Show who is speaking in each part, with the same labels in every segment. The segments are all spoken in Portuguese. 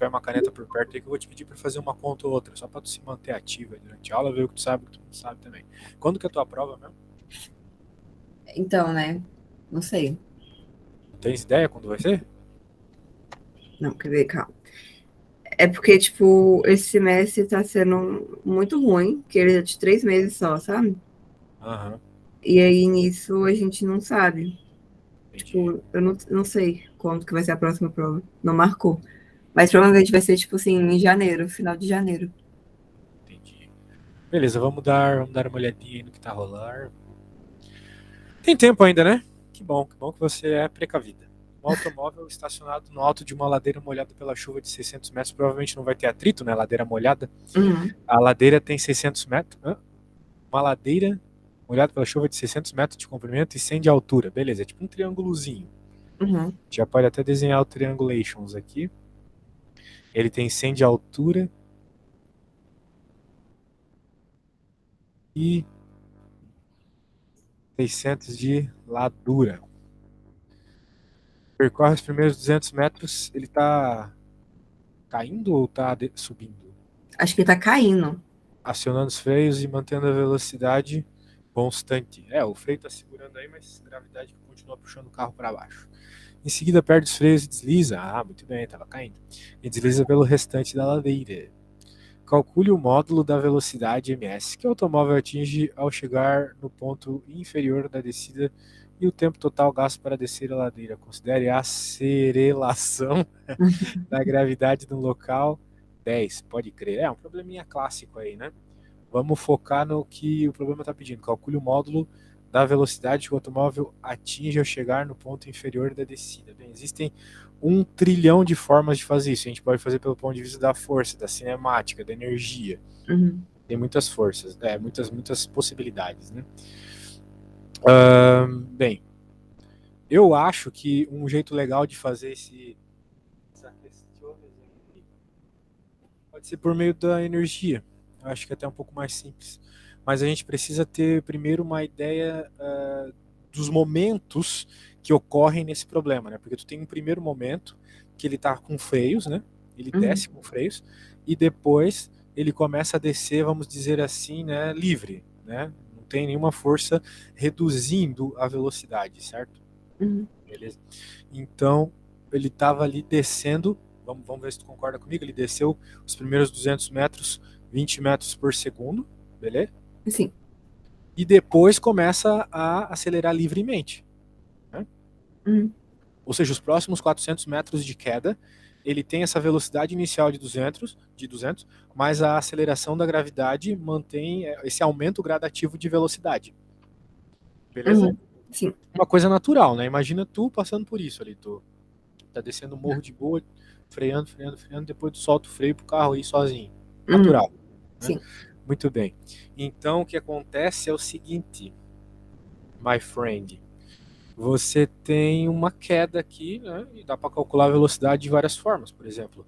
Speaker 1: papel e uma caneta por perto aí que eu vou te pedir para fazer uma conta ou outra, só para tu se manter ativa durante a aula, ver o que tu sabe e o que tu não sabe também. Quando que é a tua prova mesmo?
Speaker 2: Então, né? Não sei.
Speaker 1: Tens ideia quando vai ser?
Speaker 2: Não, quer ver, calma. É porque, tipo, esse semestre tá sendo muito ruim, que ele é de 3 meses só, sabe?
Speaker 1: Aham,
Speaker 2: E aí nisso a gente não sabe.
Speaker 1: entendi,
Speaker 2: Tipo, eu não sei quando que vai ser a próxima prova. Não marcou. Mas provavelmente vai ser, tipo assim, em janeiro, final de janeiro.
Speaker 1: entendi. Beleza, vamos dar uma olhadinha aí no que tá rolando. Tem tempo ainda, né? Que bom que você é precavida. Um automóvel estacionado no alto de uma ladeira molhada pela chuva de 600 metros, provavelmente não vai ter atrito, né? Ladeira molhada.
Speaker 2: Uhum,
Speaker 1: A ladeira tem 600 metros. Uma ladeira molhada pela chuva de 600 metros de comprimento e 100 de altura. Beleza, é tipo um triângulozinho.
Speaker 2: uhum.
Speaker 1: Já pode até desenhar o triangulations aqui. Ele tem 100 de altura e 600 de largura. Percorre os primeiros 200 metros, ele tá caindo ou tá subindo?
Speaker 2: Acho que tá caindo.
Speaker 1: Acionando os freios e mantendo a velocidade constante. É, o freio está segurando aí, mas a gravidade continua puxando o carro para baixo. Em seguida, perde os freios e desliza. Ah, muito bem, estava caindo. E desliza pelo restante da ladeira. Calcule o módulo da velocidade ms que o automóvel atinge ao chegar no ponto inferior da descida e o tempo total gasto para descer a ladeira. Considere a aceleração da gravidade no local 10. Pode crer. É um probleminha clássico aí, né? Vamos focar no que o problema está pedindo. Calcule o módulo da velocidade que o automóvel atinge ao chegar no ponto inferior da descida. Bem, existem 1 trilhão de formas de fazer isso. A gente pode fazer pelo ponto de vista da força, da cinemática, da energia.
Speaker 2: Uhum.
Speaker 1: Tem muitas forças, muitas possibilidades, né? Bem, eu acho que um jeito legal de fazer essa questão pode ser por meio da energia. Eu acho que é até um pouco mais simples. Mas a gente precisa ter primeiro uma ideia dos momentos que ocorrem nesse problema, né? Porque tu tem um primeiro momento que ele está com freios, né? Ele
Speaker 2: Uhum.
Speaker 1: desce com freios e depois ele começa a descer, vamos dizer assim, né? Livre, né? Não tem nenhuma força reduzindo a velocidade, certo?
Speaker 2: Uhum.
Speaker 1: Beleza? Então ele estava ali descendo. Vamos ver se tu concorda comigo. Ele desceu os primeiros 200 metros, 20 metros por segundo, beleza?
Speaker 2: Sim.
Speaker 1: E depois começa a acelerar livremente, né?
Speaker 2: Uhum.
Speaker 1: Ou seja, os próximos 400 metros de queda, ele tem essa velocidade inicial de 200, mas a aceleração da gravidade mantém esse aumento gradativo de velocidade, beleza?
Speaker 2: Uhum. Sim.
Speaker 1: Uma coisa natural, né? Imagina tu passando por isso ali, tu tá descendo o morro de boa, freando, freando, freando, depois tu solta o freio pro carro ir sozinho.
Speaker 2: Uhum.
Speaker 1: Natural, né?
Speaker 2: Sim.
Speaker 1: Muito bem. Então o que acontece é o seguinte, my friend. Você tem uma queda aqui, né? E dá para calcular a velocidade de várias formas. Por exemplo,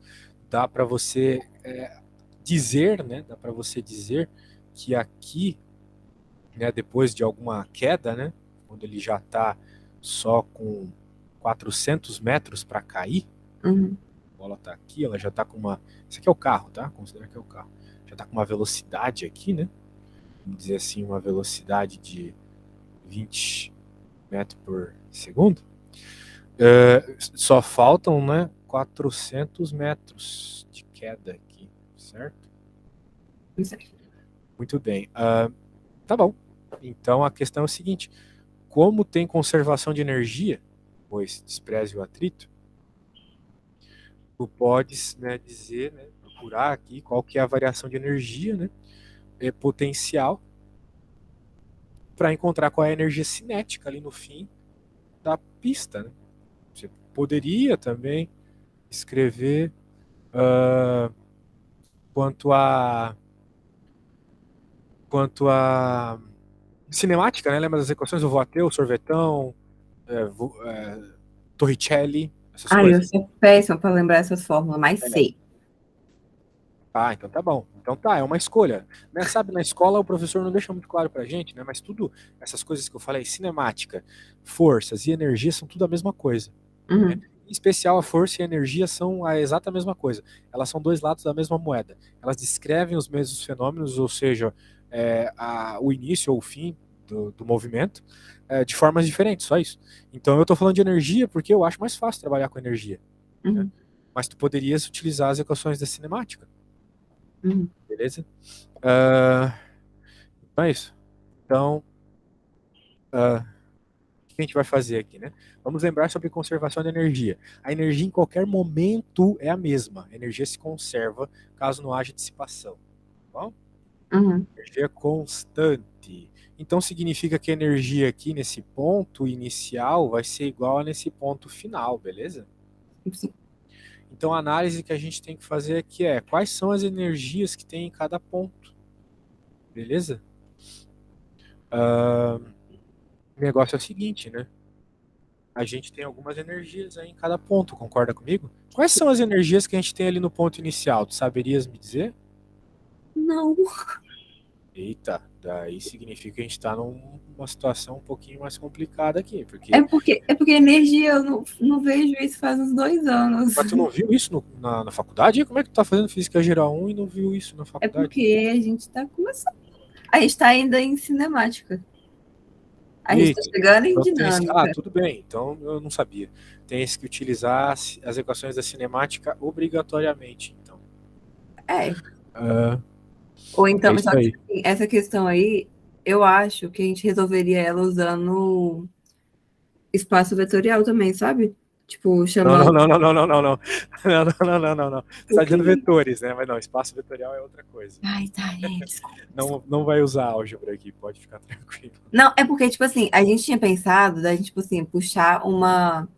Speaker 1: dá para você dizer, né? Dá para você dizer que aqui, né? Depois de alguma queda, né? Quando ele já está só com 400 metros para cair,
Speaker 2: Uhum.
Speaker 1: a bola está aqui, ela já está com uma. Esse aqui é o carro, tá? Considera que é o carro. Já está com uma velocidade aqui, né? Vamos dizer assim, uma velocidade de 20 metros por segundo. Só faltam, né, 400 metros de queda aqui, certo?
Speaker 2: Certo.
Speaker 1: Muito bem. Tá bom. Então a questão é o seguinte: como tem conservação de energia, pois despreze o atrito, tu podes, né, dizer, né, procurar aqui qual que é a variação de energia, né, potencial para encontrar qual é a energia cinética ali no fim da pista, né? Você poderia também escrever uh, quanto a quanto a cinemática, né? Lembra das equações do Voateau, sorvetão, Torricelli, essas
Speaker 2: Ai, eu
Speaker 1: coisas?
Speaker 2: sou péssima para lembrar essas fórmulas, mas
Speaker 1: É.
Speaker 2: sei.
Speaker 1: Ah, então tá bom. Então tá, é uma escolha. Né? Sabe, na escola o professor não deixa muito claro pra gente, né? Mas tudo, essas coisas que eu falei, cinemática, forças e energia, são tudo a mesma coisa. Né?
Speaker 2: Uhum.
Speaker 1: Em especial, a força e a energia são a exata mesma coisa. Elas são dois lados da mesma moeda. Elas descrevem os mesmos fenômenos, ou seja, o início ou o fim do movimento, de formas diferentes, só isso. Então eu estou falando de energia porque eu acho mais fácil trabalhar com energia. Né?
Speaker 2: Uhum.
Speaker 1: Mas tu poderias utilizar as equações da cinemática,
Speaker 2: Uhum.
Speaker 1: beleza? Uh, então é isso. Então, o que a gente vai fazer aqui, né? Vamos lembrar sobre conservação de energia. A energia em qualquer momento é a mesma. A energia se conserva caso não haja dissipação. Tá bom?
Speaker 2: Uhum.
Speaker 1: Energia constante. Então significa que a energia aqui nesse ponto inicial vai ser igual a nesse ponto final, beleza?
Speaker 2: Sim.
Speaker 1: Então a análise que a gente tem que fazer aqui é quais são as energias que tem em cada ponto, beleza? O negócio é o seguinte, né? A gente tem algumas energias aí em cada ponto, concorda comigo? Quais são as energias que a gente tem ali no ponto inicial? Tu saberias me dizer?
Speaker 2: Não.
Speaker 1: Eita, daí significa que a gente está numa situação um pouquinho mais complicada aqui, porque.
Speaker 2: É porque energia, eu não vejo isso faz uns 2 anos.
Speaker 1: Mas tu não viu isso na faculdade? Como é que tu tá fazendo física geral 1 e não viu isso na
Speaker 2: É
Speaker 1: faculdade?
Speaker 2: porque a gente tá começando. A gente tá ainda em cinemática. A gente tá
Speaker 1: Eita,
Speaker 2: chegando em
Speaker 1: então
Speaker 2: dinâmica.
Speaker 1: tudo bem, então eu não sabia. Tem que utilizar as equações da cinemática obrigatoriamente, então.
Speaker 2: É.
Speaker 1: Ah,
Speaker 2: Ou
Speaker 1: é
Speaker 2: então,
Speaker 1: isso
Speaker 2: só que
Speaker 1: aí.
Speaker 2: assim, essa questão aí, eu acho que a gente resolveria ela usando espaço vetorial também, sabe? Tipo,
Speaker 1: Não, não,
Speaker 2: chamando.
Speaker 1: não, não, não, não, não, não. Não, não, não, não, não. Você
Speaker 2: O
Speaker 1: está dizendo
Speaker 2: quê?
Speaker 1: vetores, né? Mas não, espaço vetorial é outra coisa.
Speaker 2: Ai, tá, desculpa.
Speaker 1: Não, não vai usar álgebra aqui, pode ficar tranquilo.
Speaker 2: Não, é porque, tipo assim, a gente tinha pensado da gente, tipo assim, puxar uma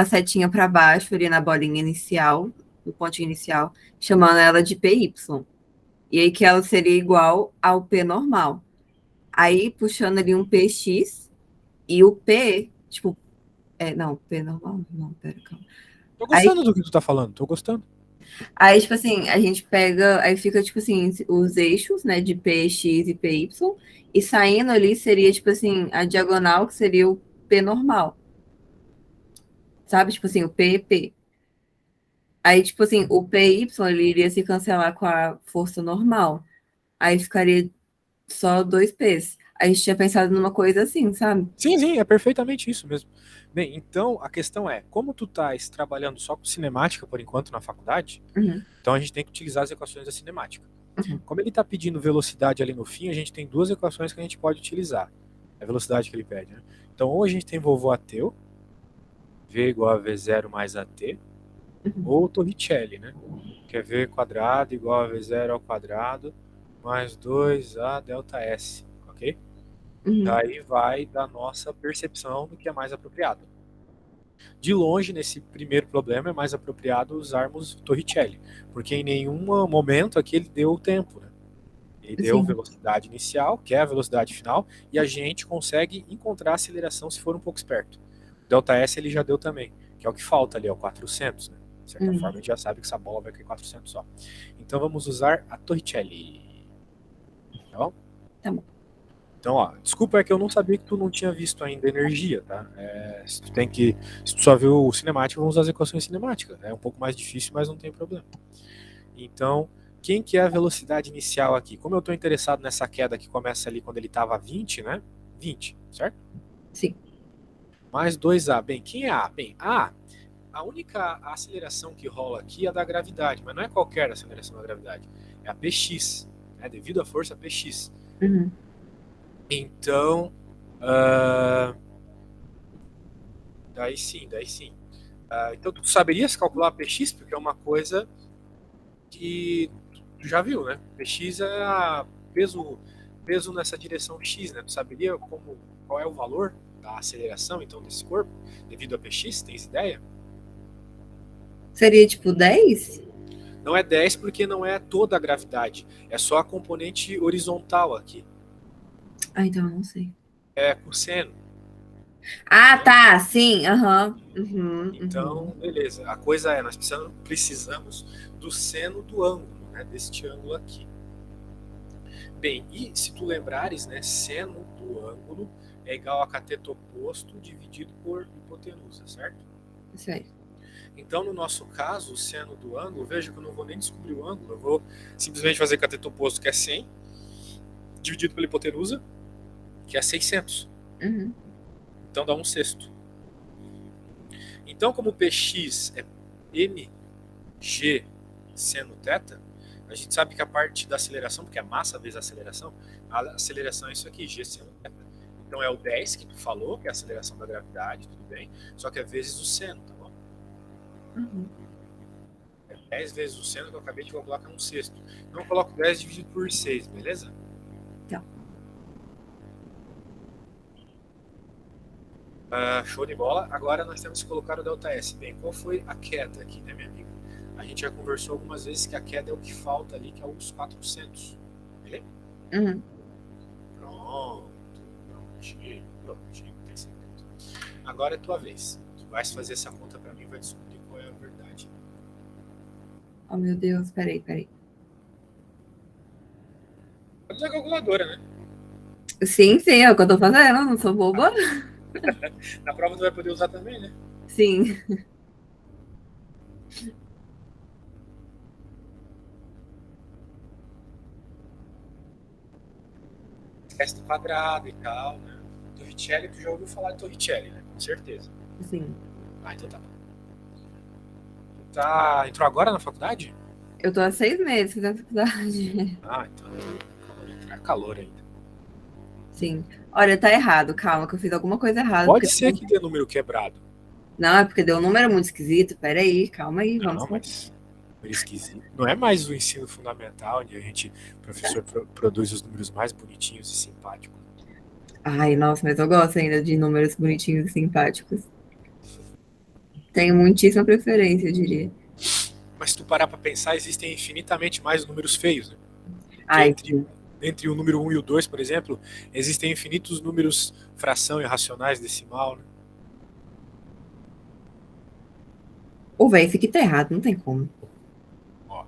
Speaker 2: setinha para baixo ali na bolinha inicial, no pontinho inicial, chamando ela de PY. E aí que ela seria igual ao P normal. Aí puxando ali um PX e o P, tipo, não, P normal? Não, pera, calma.
Speaker 1: Tô
Speaker 2: Aí,
Speaker 1: gostando do que tu tá falando, tô gostando.
Speaker 2: aí, tipo assim, a gente pega, aí fica, tipo assim, os eixos, né, de PX e PY, e saindo ali seria, tipo assim, a diagonal, que seria o P normal, sabe? Tipo assim, o P, P. Aí, tipo assim, o PY ele iria se cancelar com a força normal. Aí ficaria só dois P's. A gente tinha pensado numa coisa assim, sabe?
Speaker 1: Sim, sim, é perfeitamente isso mesmo. Bem, então a questão é, como tu estás trabalhando só com cinemática por enquanto na faculdade,
Speaker 2: Uhum,
Speaker 1: então a gente tem que utilizar as equações da cinemática.
Speaker 2: uhum,
Speaker 1: Como ele está pedindo velocidade ali no fim, a gente tem duas equações que a gente pode utilizar. É a velocidade que ele pede, né? Então ou a gente tem vovô Ateu, V igual a V0 mais AT,
Speaker 2: uhum,
Speaker 1: ou Torricelli, né? Que é V quadrado igual a V0 ao quadrado mais 2A delta S, ok?
Speaker 2: uhum.
Speaker 1: Daí vai da nossa percepção do que é mais apropriado. De longe, nesse primeiro problema, é mais apropriado usarmos Torricelli, porque em nenhum momento aqui ele deu o tempo, né? Ele deu
Speaker 2: Sim.
Speaker 1: velocidade inicial, que é a velocidade final, e a gente consegue encontrar a aceleração se for um pouco esperto. O delta S ele já deu também, que é o que falta ali, é o 400, né? De certa
Speaker 2: Uhum.
Speaker 1: forma, a gente já sabe que essa bola vai cair 400 só. Então vamos usar a Torricelli, tá bom?
Speaker 2: Tá bom.
Speaker 1: Então, ó, desculpa, é que eu não sabia que tu não tinha visto ainda energia, tá? Se tu só viu o cinemático, vamos usar as equações cinemáticas. É um pouco mais difícil, mas não tem problema. Então, quem que é a velocidade inicial aqui? Como eu estou interessado nessa queda que começa ali quando ele estava a 20, né? 20, certo?
Speaker 2: Sim.
Speaker 1: Mais 2A. Bem, quem é A? Bem, a única aceleração que rola aqui é a da gravidade, mas não é qualquer aceleração da gravidade. É a PX, né? Devido à força PX.
Speaker 2: Uhum.
Speaker 1: Então, uh, daí sim, daí sim. Então, tu saberias calcular a PX, porque é uma coisa que tu já viu, né? PX é peso nessa direção X, né? Tu saberia qual é o valor da aceleração, então, desse corpo, devido a PX? Tens ideia?
Speaker 2: Seria tipo 10?
Speaker 1: Não é 10 porque não é toda a gravidade, é só a componente horizontal aqui.
Speaker 2: Ah, então eu não sei.
Speaker 1: É cosseno,
Speaker 2: Ah,
Speaker 1: né?
Speaker 2: tá. Sim. Aham. Uhum, uhum.
Speaker 1: Então, beleza. A coisa é, nós precisamos do seno do ângulo, né? Deste ângulo aqui. Bem, e se tu lembrares, né, seno do ângulo é igual a cateto oposto dividido por hipotenusa, certo?
Speaker 2: Isso aí.
Speaker 1: Então, no nosso caso, o seno do ângulo, veja que eu não vou nem descobrir o ângulo, eu vou simplesmente fazer cateto oposto, que é 100, dividido pela hipotenusa, que é 600.
Speaker 2: Uhum.
Speaker 1: Então dá 1/6. Então, como px é mg seno θ, a gente sabe que a parte da aceleração, porque é massa vezes a aceleração é isso aqui, g seno θ. Então é o 10 que tu falou, que é a aceleração da gravidade, tudo bem, só que é vezes o seno, tá bom?
Speaker 2: Uhum.
Speaker 1: É 10 vezes o seno que eu acabei de calcular, que é 1/6. Então eu coloco 10 dividido por 6, beleza?
Speaker 2: Tá.
Speaker 1: Show de bola. Agora nós temos que colocar o ΔS. Bem, qual foi a queda aqui, né, minha amiga? A gente já conversou algumas vezes que a queda é o que falta ali, que é os 400. Beleza?
Speaker 2: Uhum.
Speaker 1: Prontinho. Agora é tua vez. Tu vais fazer essa conta pra mim e vai descobrir qual é a verdade.
Speaker 2: Oh, meu Deus, peraí.
Speaker 1: Pode usar a calculadora, né?
Speaker 2: Sim, é o que eu tô fazendo, não sou boba.
Speaker 1: Na prova tu vai poder usar também, né?
Speaker 2: Sim.
Speaker 1: Esquece do quadrado e tal, né? Torricelli, tu já ouviu falar de Torricelli, né? Com certeza.
Speaker 2: Sim.
Speaker 1: Então tá bom. Entrou agora na faculdade?
Speaker 2: Eu tô há 6 meses na faculdade.
Speaker 1: Então é calor ainda.
Speaker 2: Sim. Olha, tá errado, calma, que eu fiz alguma coisa errada.
Speaker 1: Pode ser que dê número quebrado.
Speaker 2: Não, é porque deu um número muito esquisito. Peraí, calma aí, vamos.
Speaker 1: Não, mas número esquisito. Não é mais o ensino fundamental, onde o professor produz os números mais bonitinhos e simpáticos.
Speaker 2: Ai, nossa, mas eu gosto ainda de números bonitinhos e simpáticos. Tenho muitíssima preferência, eu diria.
Speaker 1: Mas se tu parar pra pensar, existem infinitamente mais números feios, né?
Speaker 2: Ai,
Speaker 1: Entre o número 1 e o 2, por exemplo, existem infinitos números fração e racionais decimal, né?
Speaker 2: o velho, esse aqui tá errado, não tem como.
Speaker 1: Ó,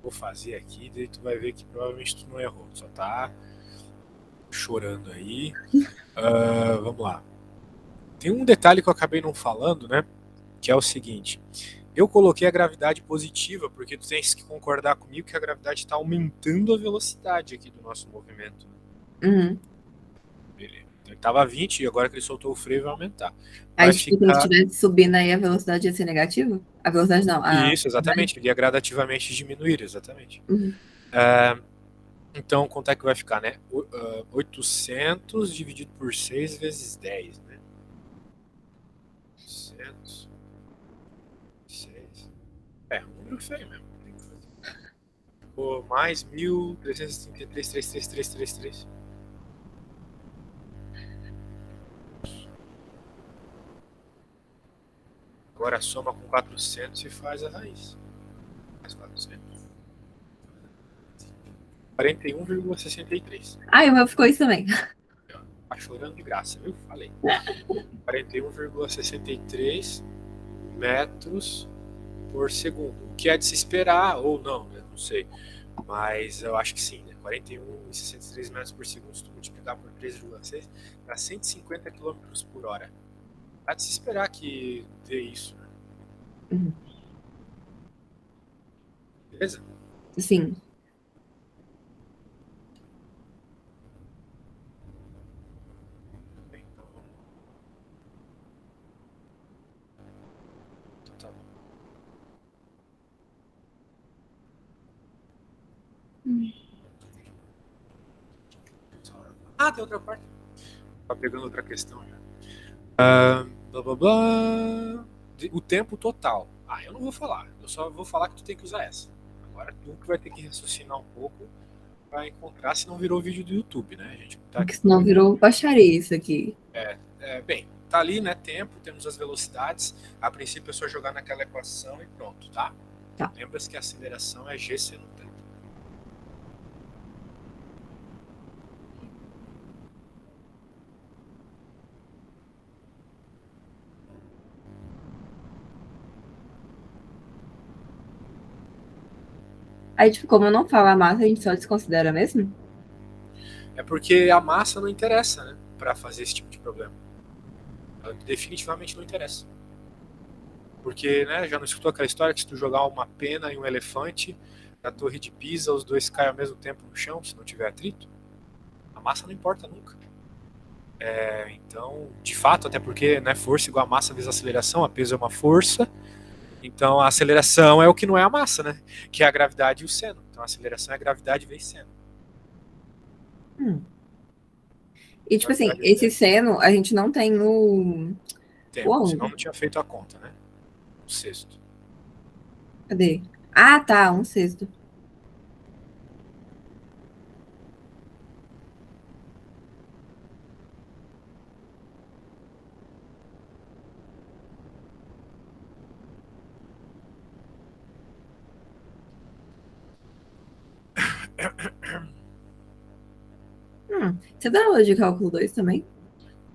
Speaker 1: vou fazer aqui, daí tu vai ver que provavelmente tu não errou, só tá chorando aí. Vamos lá. Tem um detalhe que eu acabei não falando, né? Que é o seguinte. Eu coloquei a gravidade positiva, porque tu tens que concordar comigo que a gravidade está aumentando a velocidade aqui do nosso movimento.
Speaker 2: Uhum.
Speaker 1: Beleza. Então ele estava 20 e agora que ele soltou o freio vai aumentar.
Speaker 2: Aí,
Speaker 1: Vai
Speaker 2: tipo, se ele
Speaker 1: ficar.
Speaker 2: estivesse subindo aí, a velocidade ia ser negativa? A velocidade não,
Speaker 1: Isso, exatamente. Ele ia gradativamente diminuir, exatamente.
Speaker 2: Uhum.
Speaker 1: Então, quanto é que vai ficar, né? 800 dividido por 6 vezes 10, né? 800. 6. Um número feio mesmo. Tem que fazer. Ficou mais 1.333,33333. Agora soma com 400 e faz a raiz. Mais 400. 41,63.
Speaker 2: Ai, o meu ficou isso também.
Speaker 1: Tá chorando de graça, viu? Falei. 41,63 metros por segundo. O que é de se esperar ou não, né? Não sei. Mas eu acho que sim, né? 41,63 metros por segundo, se tu multiplicar por 3,6, dá 150 km por hora. Há de se esperar que dê isso, né?
Speaker 2: Uhum.
Speaker 1: Beleza?
Speaker 2: Sim.
Speaker 1: Bem, então vamos. Então tá bom. Tem outra parte. Tá pegando outra questão já. Blá blá blá. O tempo total. Eu não vou falar. Eu só vou falar que tu tem que usar essa. Agora tu que vai ter que raciocinar um pouco pra encontrar, se não virou vídeo do YouTube, né? A gente tá
Speaker 2: Porque senão virou baixaria isso aqui.
Speaker 1: bem, tá ali, né? Tempo, temos as velocidades. A princípio é só jogar naquela equação e pronto, tá?
Speaker 2: Tá.
Speaker 1: Lembra-se que a aceleração é g seno θ.
Speaker 2: Aí, tipo, como eu não falo a massa, a gente só desconsidera mesmo?
Speaker 1: É porque a massa não interessa, né? Pra fazer esse tipo de problema. Ela definitivamente não interessa. Porque, né, já não escutou aquela história que se tu jogar uma pena e um elefante da Torre de Pisa, os dois caem ao mesmo tempo no chão, se não tiver atrito? A massa não importa nunca. Então, de fato, até porque, né, força igual a massa vezes aceleração, a peso é uma força, então a aceleração é o que não é a massa, né? Que é a gravidade e o seno. Então a aceleração é a gravidade vezes seno.
Speaker 2: Hum. E, tipo assim,
Speaker 1: Gravidade é
Speaker 2: esse
Speaker 1: zero.
Speaker 2: seno a gente não tem o
Speaker 1: Tempo, senão
Speaker 2: ângulo.
Speaker 1: não tinha feito a conta, né? O sexto.
Speaker 2: Cadê? Ah, tá, um sexto. Você dá aula de cálculo 2 também?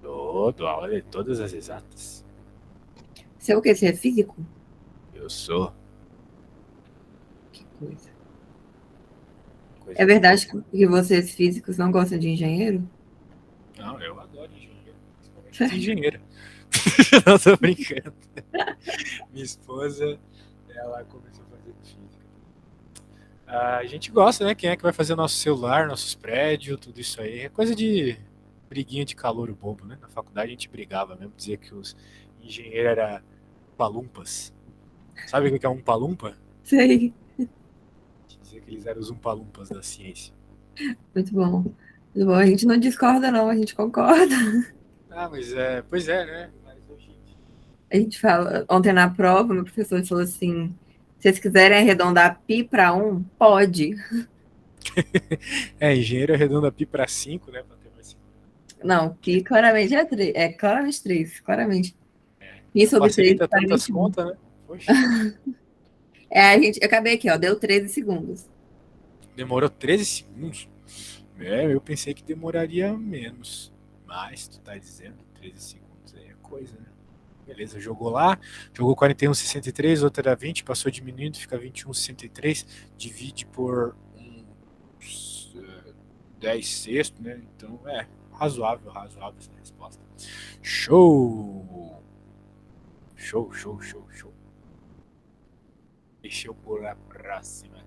Speaker 1: Todo, aula de todas as exatas.
Speaker 2: Você é o quê? Você é físico?
Speaker 1: Eu sou
Speaker 2: Que coisa. É
Speaker 1: coisa de
Speaker 2: verdade
Speaker 1: louco.
Speaker 2: que vocês físicos não gostam de engenheiro?
Speaker 1: Não, eu adoro engenheiro. Principalmente as engenheiras. Não tô brincando. Minha esposa, ela começou a fazer física. A gente gosta, né? Quem é que vai fazer nosso celular, nossos prédios, tudo isso aí. É coisa de briguinha de calouro bobo, né? Na faculdade a gente brigava mesmo, dizia que os engenheiros eram palumpas. Sabe o que é um palumpa?
Speaker 2: Sei.
Speaker 1: Dizia que eles eram os umpalumpas da ciência.
Speaker 2: Muito bom. Muito bom. A gente não discorda, não, a gente concorda.
Speaker 1: Ah, mas é. Pois é, né? Mas hoje.
Speaker 2: A gente fala, ontem na prova, meu professor falou assim: se vocês quiserem arredondar pi para um, pode.
Speaker 1: É, engenheiro arredonda pi para 5, né? Pra ter mais.
Speaker 2: Não, pi claramente é 3. É claramente 3, claramente. Pi sobre 3
Speaker 1: Facilita
Speaker 2: para
Speaker 1: tantas
Speaker 2: 21.
Speaker 1: contas, né? Poxa,
Speaker 2: Eu acabei aqui, ó, deu 13 segundos.
Speaker 1: demorou 13 segundos. É, eu pensei que demoraria menos. Mas tu tá dizendo 13 segundos aí é coisa, né? Beleza, jogou lá, jogou 41,63, outra era 20, passou diminuindo, fica 21,63, divide por 10 sexto, né? Então é razoável, razoável essa resposta. Show! Show, show, show, show. Deixa eu por a próxima.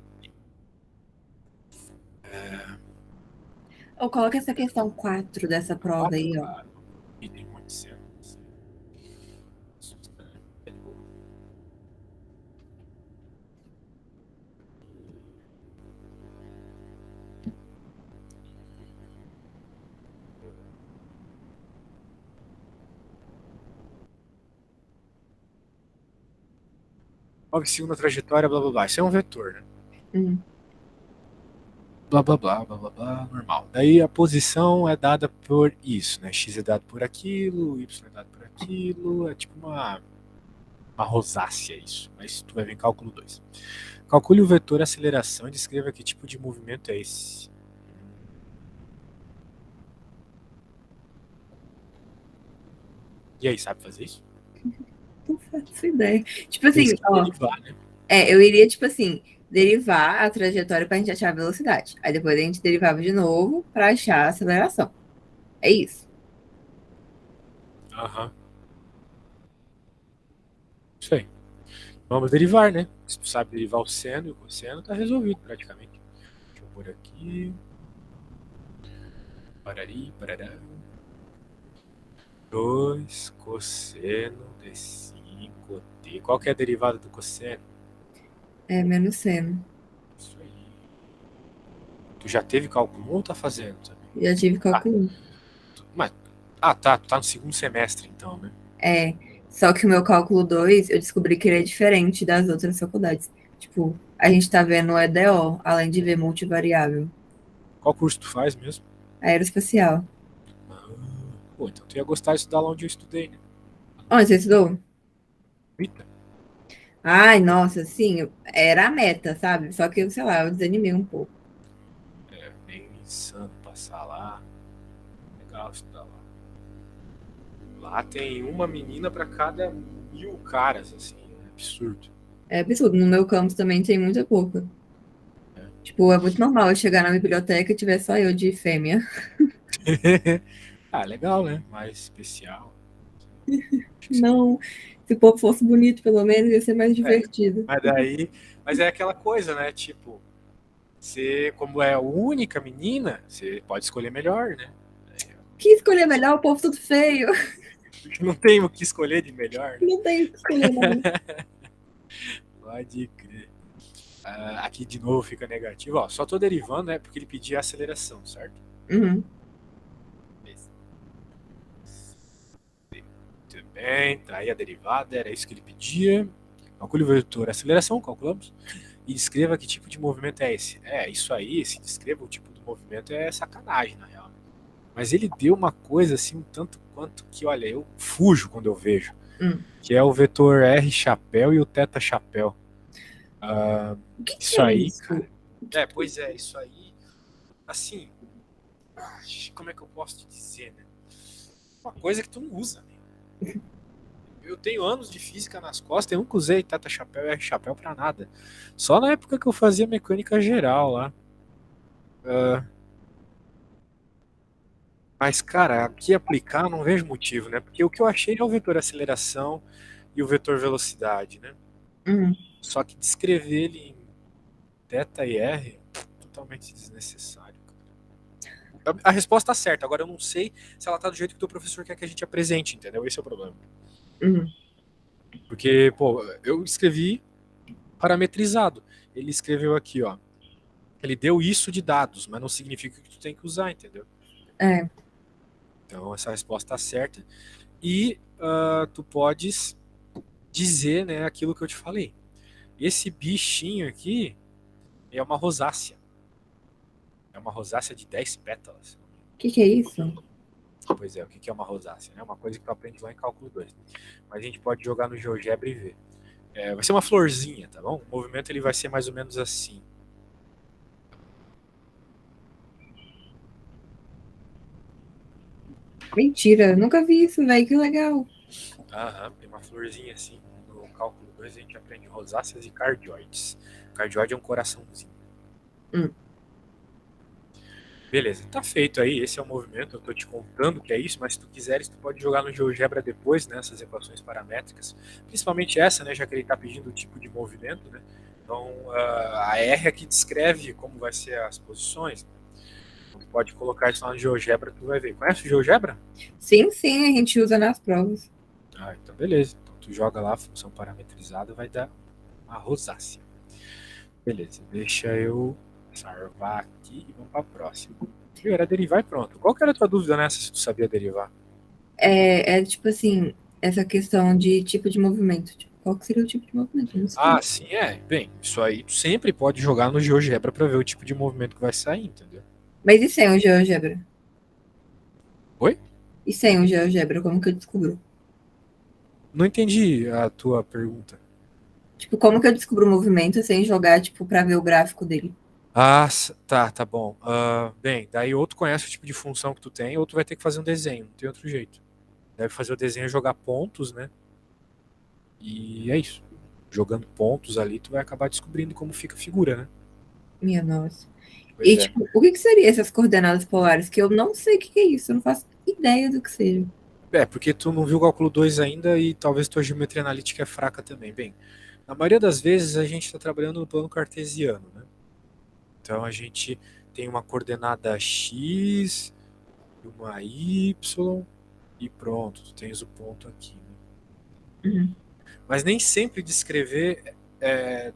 Speaker 2: Ou coloca essa questão 4 dessa prova
Speaker 1: 4,
Speaker 2: aí, ó.
Speaker 1: claro. E tem muito cena. Move segundo a trajetória, blá blá blá. Isso é um vetor, né?
Speaker 2: Hum.
Speaker 1: Blá blá blá, blá blá blá, normal. Daí a posição é dada por isso, né? X é dado por aquilo, Y é dado por aquilo. É tipo uma rosácea isso. Mas tu vai ver em cálculo 2. Calcule o vetor aceleração e descreva que tipo de movimento é esse. E aí, sabe fazer isso?
Speaker 2: Não faço ideia. Tipo
Speaker 1: Tem
Speaker 2: assim,
Speaker 1: que
Speaker 2: ó.
Speaker 1: derivar, né?
Speaker 2: Eu iria, tipo assim, derivar a trajetória pra gente achar a velocidade. Aí depois a gente derivava de novo pra achar a aceleração. É isso.
Speaker 1: Aham. Isso aí. Vamos derivar, né? Se tu sabe derivar o seno e o cosseno, tá resolvido praticamente. Deixa eu pôr aqui. Parari, parará. 2 cosseno de 5t. Qual que é a derivada do cosseno?
Speaker 2: É menos seno.
Speaker 1: Isso aí. Tu já teve cálculo 1 ou tá fazendo também?
Speaker 2: Já tive
Speaker 1: Ah,
Speaker 2: cálculo 1.
Speaker 1: mas, ah, tá. Tu tá no segundo semestre então, né?
Speaker 2: É. Só que o meu cálculo 2, eu descobri que ele é diferente das outras faculdades. Tipo, a gente tá vendo o EDO, além de ver multivariável.
Speaker 1: Qual curso tu faz mesmo?
Speaker 2: Aeroespacial.
Speaker 1: Ah, pô, então tu ia gostar de estudar lá onde eu estudei, né?
Speaker 2: Onde você estudou?
Speaker 1: Eita.
Speaker 2: Ai, nossa, sim, era a meta, sabe? Só que, sei lá, eu desanimei um pouco.
Speaker 1: É meio insano passar lá. Legal estudar lá. Lá tem uma menina pra cada 1.000 caras, assim. É absurdo.
Speaker 2: É absurdo. No meu campus também tem muita pouca. Tipo, é muito normal eu chegar na biblioteca e tiver só eu de fêmea.
Speaker 1: Ah, legal, né? Mais especial. Acho que você
Speaker 2: Não. Se o povo fosse bonito, pelo menos, ia ser mais
Speaker 1: É,
Speaker 2: divertido.
Speaker 1: mas é aquela coisa, né? Tipo, você, como é a única menina, você pode escolher melhor, né?
Speaker 2: Que escolher melhor? O povo tudo feio.
Speaker 1: Não tem o que escolher de melhor, né?
Speaker 2: Não tem o que escolher, não.
Speaker 1: Pode crer. Aqui de novo fica negativo. Ó, só tô derivando, né? Porque ele pedia aceleração, certo?
Speaker 2: Uhum.
Speaker 1: Muito bem, tá aí a derivada, era isso que ele pedia. Calcule o vetor aceleração, calculamos. E descreva que tipo de movimento é esse. É, isso aí, se descreva o tipo do movimento é sacanagem, na real. Mas ele deu uma coisa assim, um tanto quanto que, olha, eu fujo quando eu vejo. Que é o vetor R chapéu e o teta chapéu.
Speaker 2: O que
Speaker 1: Isso
Speaker 2: é
Speaker 1: aí,
Speaker 2: isso?
Speaker 1: cara. É, pois é, isso aí, assim, como é que eu posso te dizer, né? Uma coisa que tu não usa, né? Eu tenho anos de física nas costas, eu nunca usei teta chapéu e R chapéu pra nada. Só na época que eu fazia mecânica geral lá. Mas, cara, aqui aplicar eu não vejo motivo, né? Porque o que eu achei é o vetor aceleração e o vetor velocidade, né?
Speaker 2: Uhum.
Speaker 1: Só que descrever ele em θ e R totalmente desnecessário. A resposta tá certa, agora eu não sei se ela tá do jeito que o teu professor quer que a gente apresente, entendeu? Esse é o problema.
Speaker 2: Uhum.
Speaker 1: Porque, pô, eu escrevi parametrizado. Ele escreveu aqui, ó. Ele deu isso de dados, mas não significa que tu tem que usar, entendeu?
Speaker 2: É.
Speaker 1: Então essa resposta tá certa. E tu podes dizer, né, aquilo que eu te falei. Esse bichinho aqui é uma rosácea. É uma rosácea de 10 pétalas.
Speaker 2: Que é isso?
Speaker 1: Pois é, o que é uma rosácea? É uma coisa que tu aprende lá em cálculo 2. Mas a gente pode jogar no GeoGebra e ver. É, vai ser uma florzinha, tá bom? O movimento ele vai ser mais ou menos assim.
Speaker 2: Mentira, nunca vi isso, velho. Que legal.
Speaker 1: Aham, tem uma florzinha assim. No cálculo 2 a gente aprende rosáceas e cardioides. Cardioide é um coraçãozinho.
Speaker 2: Hum.
Speaker 1: Beleza, tá feito aí, esse é o movimento, eu tô te contando que é isso, mas se tu quiseres, tu pode jogar no GeoGebra depois, né, essas equações paramétricas, principalmente essa, né, já que ele tá pedindo o tipo de movimento, né, então a R aqui descreve como vai ser as posições, então, tu pode colocar isso lá no GeoGebra, tu vai ver. Conhece o GeoGebra?
Speaker 2: Sim, sim, a gente usa nas provas.
Speaker 1: Ah, então beleza, então tu joga lá a função parametrizada, vai dar uma rosácea. Beleza, deixa eu salvar aqui e vamos pra próxima. Viu, era derivar e pronto. Qual que era a tua dúvida nessa, se tu sabia derivar?
Speaker 2: É tipo assim, essa questão de tipo de movimento. Tipo, qual que seria o tipo de movimento? Eu não sei.
Speaker 1: Ah, sim, é. Bem, isso aí tu sempre pode jogar no GeoGebra pra ver o tipo de movimento que vai sair, entendeu?
Speaker 2: Mas e sem o GeoGebra?
Speaker 1: Oi?
Speaker 2: E sem o GeoGebra, como que eu descubro?
Speaker 1: Não entendi a tua pergunta.
Speaker 2: Tipo, como que eu descubro o movimento sem jogar, tipo, pra ver o gráfico dele?
Speaker 1: Ah, tá bom. Bem, daí ou tu conhece o tipo de função que tu tem, ou tu vai ter que fazer um desenho, não tem outro jeito. Deve fazer o desenho e jogar pontos, né? E é isso. Jogando pontos ali, tu vai acabar descobrindo como fica a figura, né?
Speaker 2: Minha nossa.
Speaker 1: Pois
Speaker 2: E,
Speaker 1: é.
Speaker 2: tipo, o que que seria essas coordenadas polares? Que eu não sei o que que é isso, eu não faço ideia do que seja.
Speaker 1: É, porque tu não viu o cálculo 2 ainda e talvez tua geometria analítica é fraca também. Bem, na maioria das vezes a gente está trabalhando no plano cartesiano, né? Então a gente tem uma coordenada x, uma y e pronto, tu tens o ponto aqui, né?
Speaker 2: Uhum.
Speaker 1: Mas nem sempre descrever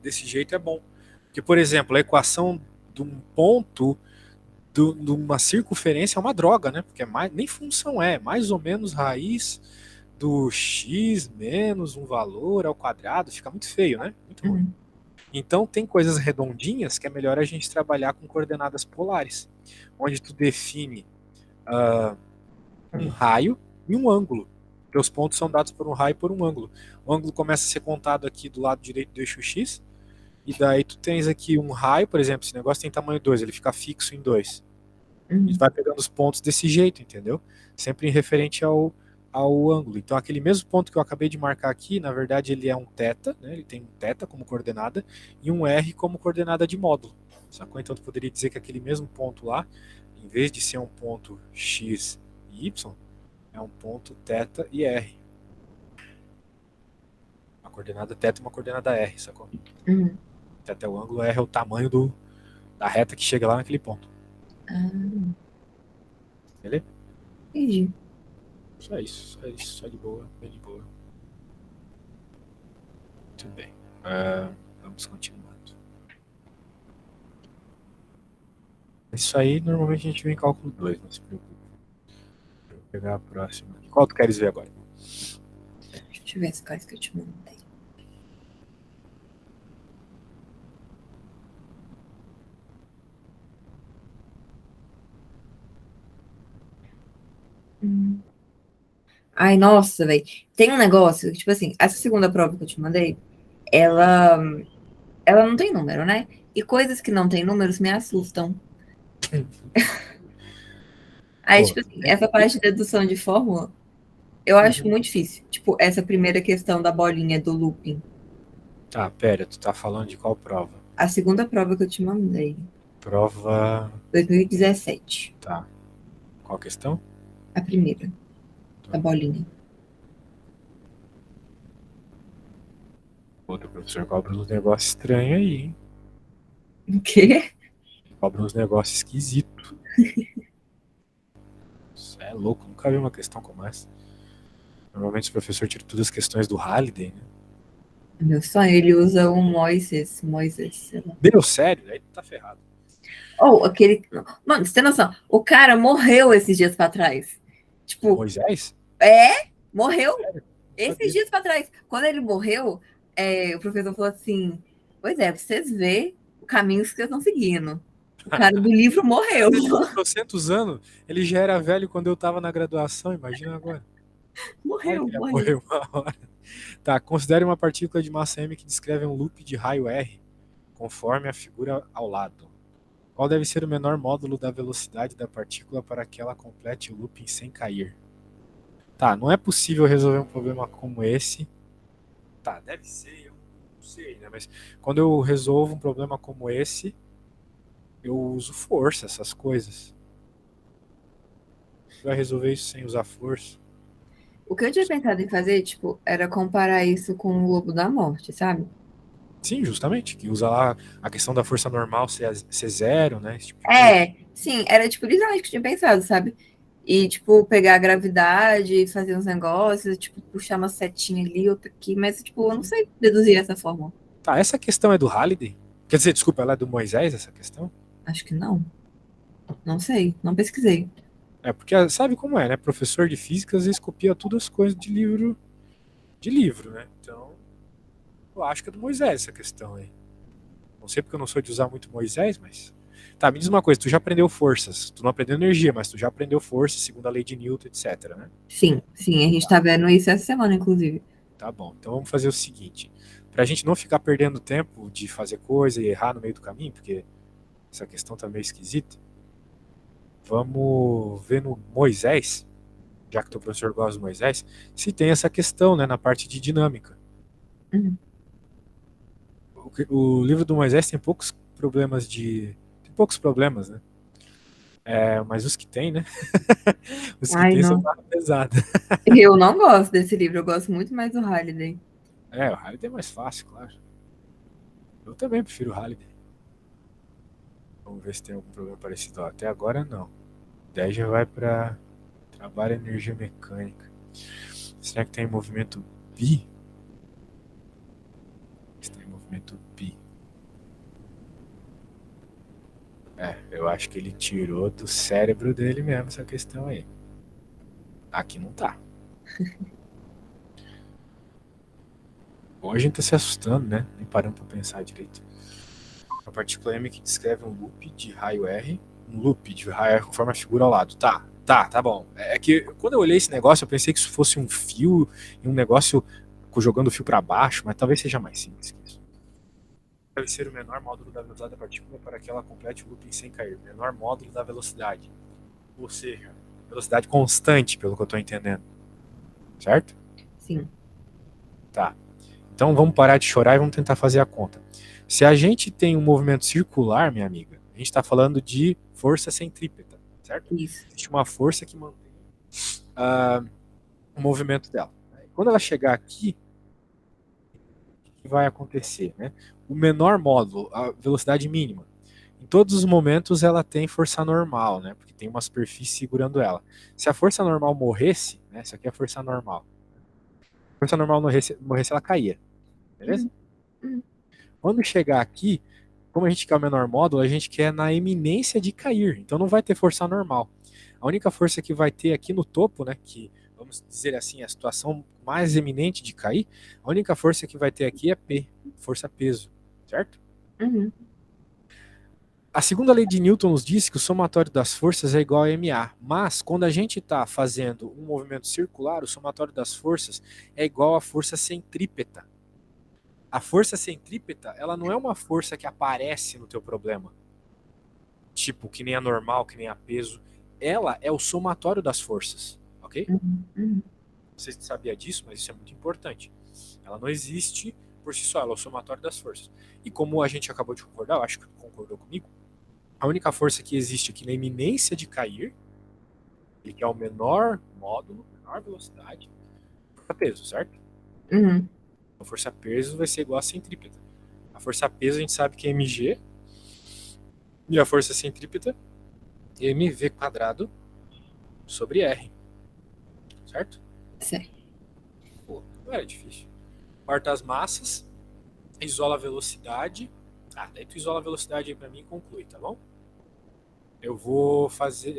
Speaker 1: desse jeito é bom. Porque, por exemplo, a equação de um ponto de uma circunferência é uma droga, né? Porque nem função mais ou menos raiz do x menos um valor ao quadrado, fica muito feio, né? Muito ruim.
Speaker 2: Uhum.
Speaker 1: Então tem coisas redondinhas que é melhor a gente trabalhar com coordenadas polares, onde tu define um raio e um ângulo. Teus pontos são dados por um raio e por um ângulo. O ângulo começa a ser contado aqui do lado direito do eixo x, e daí tu tens aqui um raio, por exemplo, esse negócio tem tamanho 2, ele fica fixo em 2. E tu
Speaker 2: Uhum.
Speaker 1: vai pegando os pontos desse jeito, entendeu? Sempre em referente ao ângulo. Então aquele mesmo ponto que eu acabei de marcar aqui, na verdade ele é um θ, né? Ele tem um θ como coordenada e um r como coordenada de módulo. Sacou? Então tu poderia dizer que aquele mesmo ponto lá, em vez de ser um ponto x e y, é um ponto θ e r. coordenada θ e uma coordenada r, sacou?
Speaker 2: Uhum.
Speaker 1: Até o ângulo r é o tamanho da reta que chega lá naquele ponto.
Speaker 2: Ah,
Speaker 1: Beleza?
Speaker 2: entendi.
Speaker 1: Só isso, só de boa, bem de boa. Muito bem. Vamos continuando. Isso aí, normalmente a gente vê em cálculo 2, não se preocupe. Vou pegar a próxima. Qual tu queres ver agora?
Speaker 2: Deixa eu ver as coisas que eu te mandei. Ai, nossa, velho. Tem um negócio, tipo assim, essa segunda prova que eu te mandei, ela, ela não tem número, né? E coisas que não tem números me assustam. Aí,
Speaker 1: Pô,
Speaker 2: tipo assim, essa parte de dedução de fórmula, eu acho muito difícil. Tipo, essa primeira questão da bolinha do looping.
Speaker 1: tá, pera, tu tá falando de qual prova?
Speaker 2: A segunda prova que eu te mandei,
Speaker 1: Prova.
Speaker 2: 2017.
Speaker 1: Tá. Qual questão?
Speaker 2: A primeira, da bolinha.
Speaker 1: Outro professor cobra uns negócios estranhos aí, hein?
Speaker 2: O quê?
Speaker 1: Cobra uns negócios esquisitos. Isso é louco, nunca vi uma questão como essa. Normalmente o professor tira todas as questões do Halliday, né?
Speaker 2: Meu sonho, ele usa o Moises, sei lá.
Speaker 1: Deu sério, aí tu tá ferrado.
Speaker 2: Ou aquele. Mano, você tem noção? O cara morreu esses dias pra trás. Tipo,
Speaker 1: Moisés?
Speaker 2: morreu
Speaker 1: Sério? Não
Speaker 2: esses
Speaker 1: sabia.
Speaker 2: dias pra trás. Quando ele morreu, o professor falou assim: Pois é, pra vocês verem o caminho que vocês estão seguindo. O cara do livro morreu.
Speaker 1: Mas ele tem trocentos anos, ele já era velho quando eu tava na graduação, imagina agora. Claro
Speaker 2: Morreu,
Speaker 1: que ele ia
Speaker 2: morreu.
Speaker 1: morrer uma hora. Tá, considere uma partícula de massa m que descreve um loop de raio r, conforme a figura ao lado. Qual deve ser o menor módulo da velocidade da partícula para que ela complete o looping sem cair? Tá, não é possível resolver um problema como esse. Tá, deve ser, eu não sei, né? Mas quando eu resolvo um problema como esse, eu uso força, essas coisas. Você vai resolver isso sem usar força?
Speaker 2: O que eu tinha pensado em fazer, tipo, era comparar isso com o Lobo da Morte, sabe?
Speaker 1: Sim, justamente, que usa lá a questão da força normal ser zero, né? Esse tipo de coisa.
Speaker 2: Sim, era tipo literalmente o que eu tinha pensado, sabe? E, tipo, pegar a gravidade, fazer uns negócios, tipo, puxar uma setinha ali, outra aqui, mas, tipo, eu não sei deduzir essa forma.
Speaker 1: Tá, essa questão é do Halliday? Quer dizer, desculpa, ela é do Moisés, essa questão?
Speaker 2: Acho que não. Não sei, não pesquisei.
Speaker 1: É, porque sabe como é, né? Professor de física às vezes copia todas as coisas de livro, né? Então, eu acho que é do Moisés essa questão aí. Não sei porque eu não sou de usar muito Moisés, mas. Tá, me diz uma coisa, tu já aprendeu forças. Tu não aprendeu energia, mas tu já aprendeu força, segundo a lei de Newton, etc, né?
Speaker 2: Sim, sim, a gente tá vendo isso essa semana, inclusive.
Speaker 1: Tá bom. Então vamos fazer o seguinte. Pra gente não ficar perdendo tempo de fazer coisa e errar no meio do caminho, porque essa questão tá meio esquisita, vamos ver no Moisés, já que teu professor gosta do Moisés, se tem essa questão, né, na parte de dinâmica.
Speaker 2: Uhum.
Speaker 1: O livro do Moisés tem poucos problemas Tem poucos problemas, né? Mas os que tem, né? Os que
Speaker 2: Ai,
Speaker 1: tem são
Speaker 2: não.
Speaker 1: barra pesada.
Speaker 2: Eu não gosto desse livro, eu gosto muito mais do Halliday.
Speaker 1: O Halliday é mais fácil, claro. Eu também prefiro o Halliday. Vamos ver se tem algum problema parecido. Ó, até agora não. Daí já vai para trabalho e energia mecânica. Será que tem movimento bi? Se tem movimento bi. Eu acho que ele tirou do cérebro dele mesmo essa questão aí. Aqui não tá. Ou a gente tá se assustando, né? Nem parando pra pensar direito. A partícula M que descreve um loop de raio R. Um loop de raio R conforme a figura ao lado. Tá bom. É que quando eu olhei esse negócio, eu pensei que isso fosse um fio e um negócio jogando o fio para baixo, mas talvez seja mais simples que isso. Deve ser o menor módulo da velocidade da partícula para que ela complete o looping sem cair. Menor módulo da velocidade. Ou seja, velocidade constante, pelo que eu estou entendendo. Certo?
Speaker 2: Sim.
Speaker 1: Tá. Então vamos parar de chorar e vamos tentar fazer a conta. Se a gente tem um movimento circular, minha amiga, a gente está falando de força centrípeta, certo?
Speaker 2: Isso.
Speaker 1: Existe uma força que mantém o movimento dela. Quando ela chegar aqui, que vai acontecer, né? O menor módulo, a velocidade mínima, em todos os momentos ela tem força normal, né? Porque tem uma superfície segurando ela. Se a força normal morresse, né? Isso aqui é a força normal. Se a força normal morresse, ela caía, beleza?
Speaker 2: Uhum. Uhum.
Speaker 1: Quando chegar aqui, como a gente quer o menor módulo, a gente quer na eminência de cair. Então não vai ter força normal. A única força que vai ter aqui no topo, né, que vamos dizer assim, a situação mais eminente de cair, a única força que vai ter aqui é P, força peso, certo?
Speaker 2: Uhum.
Speaker 1: A segunda lei de Newton nos diz que o somatório das forças é igual a ma, mas quando a gente está fazendo um movimento circular, o somatório das forças é igual à força centrípeta. A força centrípeta, ela não é uma força que aparece no teu problema, tipo, que nem a normal, que nem a peso. Ela é o somatório das forças, ok?
Speaker 2: Uhum. Uhum.
Speaker 1: Não sei se você sabia disso, mas isso é muito importante. Ela não existe por si só, ela é o somatório das forças. E como a gente acabou de concordar, eu acho que concordou comigo, a única força que existe aqui na iminência de cair, e que é o menor módulo, menor velocidade, é peso, certo?
Speaker 2: Uhum.
Speaker 1: A força peso vai ser igual a centrípeta. A força peso a gente sabe que é mg, e a força centrípeta é mv quadrado sobre r, certo?
Speaker 2: Certo.
Speaker 1: Pô, não era difícil. Corta as massas, isola a velocidade. Ah, daí tu isola a velocidade aí pra mim e conclui, tá bom? Eu vou fazer.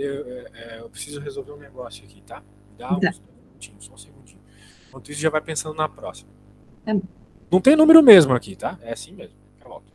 Speaker 1: Eu preciso resolver um negócio aqui, tá? Me dá
Speaker 2: Tá.
Speaker 1: uns 2 minutinhos, só um segundinho. Enquanto isso, já vai pensando na próxima.
Speaker 2: Tá bom.
Speaker 1: Não tem número mesmo aqui, tá? É assim mesmo. Já volto.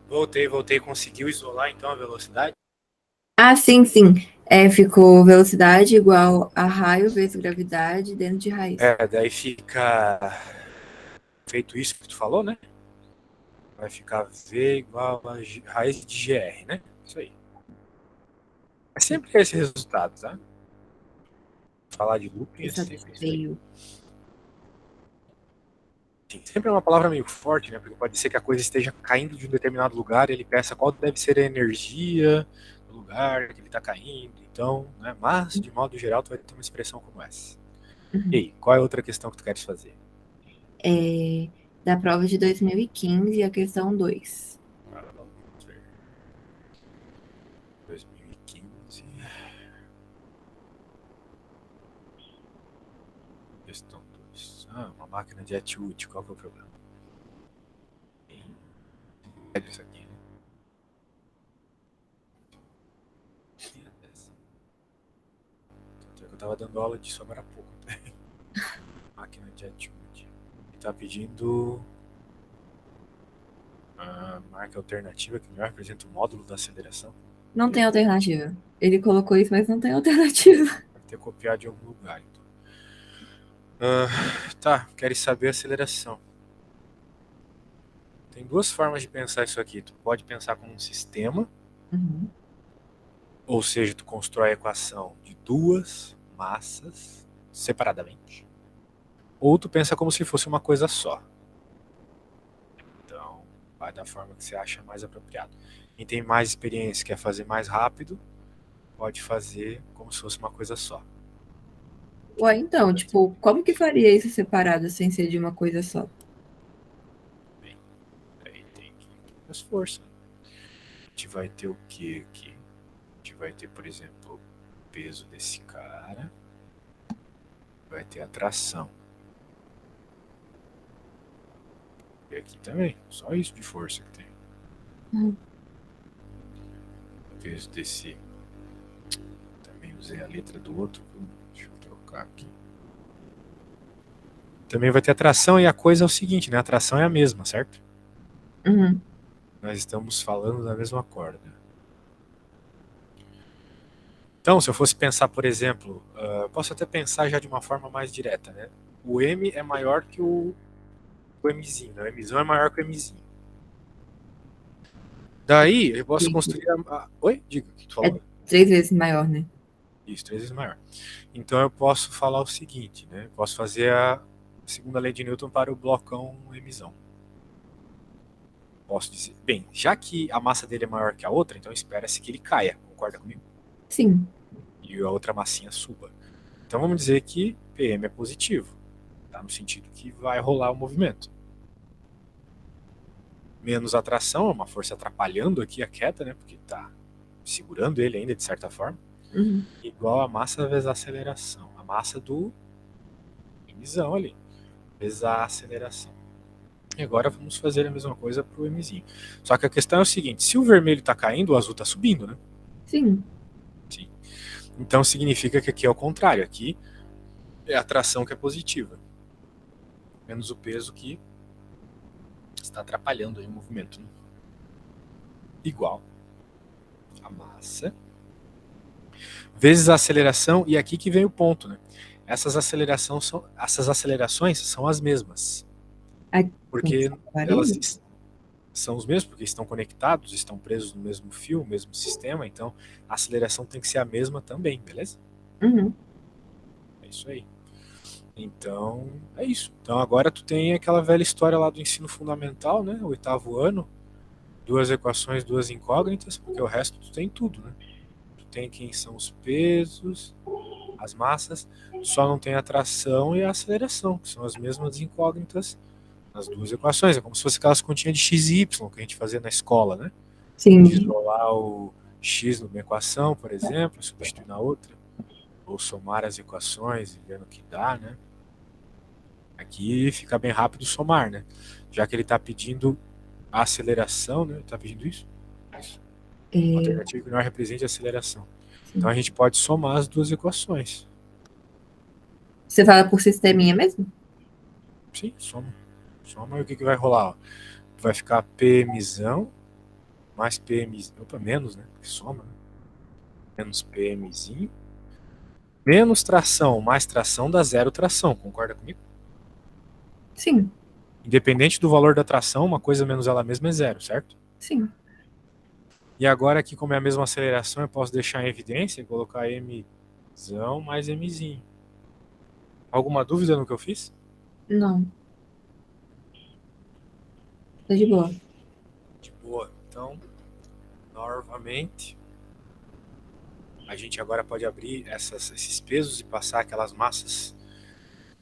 Speaker 1: Voltei. Conseguiu isolar então a velocidade?
Speaker 2: Ah, sim, sim. Ficou velocidade igual a raio vezes gravidade dentro de raiz.
Speaker 1: Daí fica feito isso que tu falou, né? Vai ficar V igual a raiz de GR, né? Isso aí. É sempre esse resultado, tá? Falar de looping é
Speaker 2: Resultado
Speaker 1: sempre isso aí.
Speaker 2: feio.
Speaker 1: Sim, sempre é uma palavra meio forte, né? Porque pode ser que a coisa esteja caindo de um determinado lugar e ele peça qual deve ser a energia do lugar que ele está caindo. Então, né? Mas, de modo geral, tu vai ter uma expressão como essa. E aí, qual é a outra questão que tu queres fazer?
Speaker 2: Da prova de 2015, a questão 2.
Speaker 1: Vamos ver. 2015. Questão 2. Uma máquina de Etwood, qual que é o problema? É isso aqui, né? Eu tava dando aula disso agora há pouco. Máquina de Etwood. Ele tá pedindo a marca alternativa que melhor representa o módulo da aceleração.
Speaker 2: Não tem alternativa. Ele colocou isso, mas não tem alternativa.
Speaker 1: Deve ter copiado de algum lugar. Então. Tá, queres saber a aceleração. Tem duas formas de pensar isso aqui. Tu pode pensar como um sistema, ou seja, tu constrói a equação de duas massas separadamente. Ou tu pensa como se fosse uma coisa só. Então, vai da forma que você acha mais apropriado. Quem tem mais experiência, quer fazer mais rápido, pode fazer como se fosse uma coisa só.
Speaker 2: Ué, então, tipo, como que faria isso separado sem ser de uma coisa só?
Speaker 1: Bem, aí tem que ter esforço. A gente vai ter o que aqui? A gente vai ter, por exemplo, o peso desse cara. Vai ter a tração. E aqui também, só isso de força que tem. O peso desse. Também usei a letra do outro. Deixa eu trocar aqui. Também vai ter a tração e a coisa é o seguinte, né? A tração é a mesma, certo? Nós estamos falando da mesma corda. Então, se eu fosse pensar, por exemplo, posso até pensar já de uma forma mais direta, né? O M é maior que o Mzinho, né? O Mzão é maior que o Mzinho. Daí, eu posso construir Oi? Diga o que tu falou.
Speaker 2: É 3 vezes maior, né?
Speaker 1: Isso, 3 vezes maior. Então eu posso falar o seguinte, né? Eu posso fazer a segunda lei de Newton para o blocão Mzão. Posso dizer, bem, já que a massa dele é maior que a outra, então espera-se que ele caia, concorda comigo?
Speaker 2: Sim.
Speaker 1: E a outra massinha suba. Então vamos dizer que PM é positivo, tá? No sentido que vai rolar o movimento. Menos atração, é uma força atrapalhando aqui a queda, né? Porque está segurando ele ainda de certa forma. Igual a massa vezes a aceleração. A massa do Mzão ali, vezes a aceleração. E agora vamos fazer a mesma coisa para o Mzinho. Só que a questão é o seguinte: se o vermelho está caindo, o azul está subindo, né?
Speaker 2: Sim.
Speaker 1: Sim. Então significa que aqui é o contrário. Aqui é a tração que é positiva. Menos o peso que está atrapalhando aí o movimento. Né? Igual a massa vezes a aceleração, e aqui que vem o ponto, né? Essas acelerações são as mesmas. Porque elas são os mesmos, porque estão conectados, estão presos no mesmo fio, mesmo sistema, então a aceleração tem que ser a mesma também, beleza? É isso aí. Então, é isso. Então agora tu tem aquela velha história lá do ensino fundamental, né? O oitavo ano, duas equações, duas incógnitas, porque o resto tu tem tudo, né? Tu tem quem são os pesos, as massas, tu só não tem a tração e a aceleração, que são as mesmas incógnitas nas duas equações. É como se fosse aquelas continhas de x e y que a gente fazia na escola, né? De
Speaker 2: Sim.
Speaker 1: isolar o x numa equação, por exemplo, substituir na outra, ou somar as equações e vendo o que dá, né? Aqui fica bem rápido somar, né? Já que ele está pedindo a aceleração, né? Está pedindo isso? Isso. Uma
Speaker 2: É,
Speaker 1: alternativa que não represente a aceleração. Então
Speaker 2: sim.
Speaker 1: a gente pode somar as duas equações.
Speaker 2: Você fala por sisteminha mesmo?
Speaker 1: Sim, soma. Soma e o que, que vai rolar? Ó? Vai ficar PMzão mais PM. Opa, menos, né? Porque soma, né? Menos PMzinho. Menos tração mais tração dá zero tração. Concorda comigo?
Speaker 2: Sim,
Speaker 1: Independente do valor da tração, uma coisa menos ela mesma é zero, certo?
Speaker 2: sim.
Speaker 1: E agora aqui, como é a mesma aceleração, eu posso deixar em evidência e colocar mzão mais mzinho. Alguma dúvida no que eu fiz?
Speaker 2: Não, tá de boa.
Speaker 1: De boa. Então, novamente, a gente agora pode abrir esses pesos e passar aquelas massas